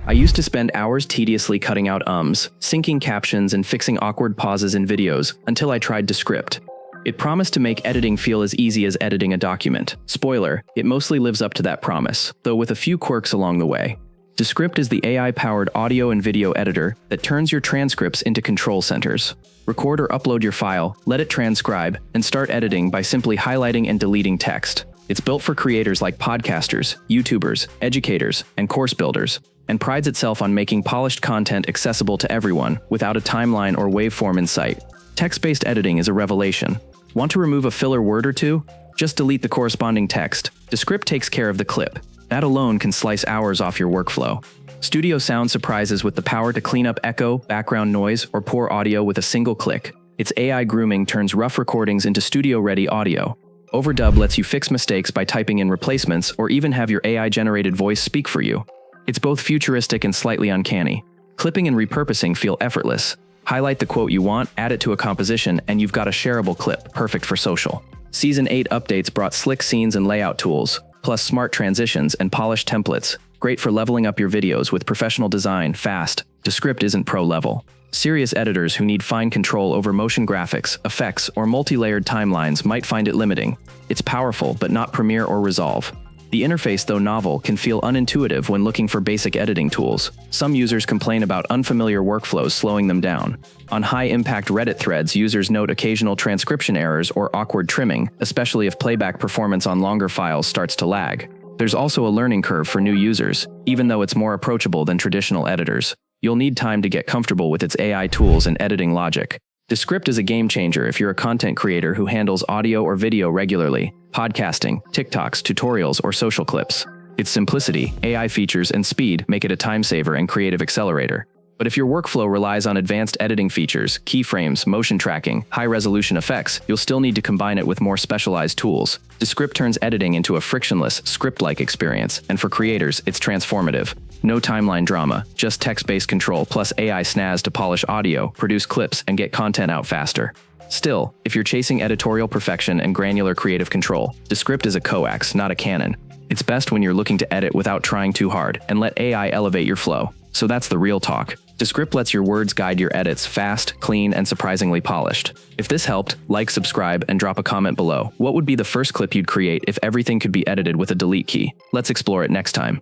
I used to spend hours tediously cutting out ums, syncing captions, and fixing awkward pauses in videos until I tried Descript. It promised to make editing feel as easy as editing a document. Spoiler, it mostly lives up to that promise, though with a few quirks along the way. Descript is the AI-powered audio and video editor that turns your transcripts into control centers. Record or upload your file, let it transcribe, and start editing by simply highlighting and deleting text. It's built for creators like podcasters, YouTubers, educators, and course builders, and prides itself on making polished content accessible to everyone without a timeline or waveform in sight. Text-based editing is a revelation. Want to remove a filler word or two? Just delete the corresponding text. Descript takes care of the clip. That alone can slice hours off your workflow. Studio Sound surprises with the power to clean up echo, background noise, or poor audio with a single click. Its AI grooming turns rough recordings into studio-ready audio. Overdub lets you fix mistakes by typing in replacements or even have your AI-generated voice speak for you. It's both futuristic and slightly uncanny. Clipping and repurposing feel effortless. Highlight the quote you want, add it to a composition, and you've got a shareable clip, perfect for social. Season 8 updates brought slick scenes and layout tools, plus smart transitions and polished templates. Great for leveling up your videos with professional design, fast. Descript isn't pro-level. Serious editors who need fine control over motion graphics, effects, or multi-layered timelines might find it limiting. It's powerful, but not Premiere or Resolve. The interface, though novel, can feel unintuitive when looking for basic editing tools. Some users complain about unfamiliar workflows slowing them down. On high-impact Reddit threads, users note occasional transcription errors or awkward trimming, especially if playback performance on longer files starts to lag. There's also a learning curve for new users, even though it's more approachable than traditional editors. You'll need time to get comfortable with its AI tools and editing logic. Descript is a game changer if you're a content creator who handles audio or video regularly, podcasting, TikToks, tutorials, or social clips. Its simplicity, AI features, and speed make it a time saver and creative accelerator. But if your workflow relies on advanced editing features, keyframes, motion tracking, high-resolution effects, you'll still need to combine it with more specialized tools. Descript turns editing into a frictionless, script-like experience, and for creators, it's transformative. No timeline drama, just text-based control plus AI snaz to polish audio, produce clips, and get content out faster. Still, if you're chasing editorial perfection and granular creative control, Descript is a coax, not a cannon. It's best when you're looking to edit without trying too hard and let AI elevate your flow. So that's the real talk. Descript lets your words guide your edits fast, clean, and surprisingly polished. If this helped, like, subscribe, and drop a comment below. What would be the first clip you'd create if everything could be edited with a delete key? Let's explore it next time.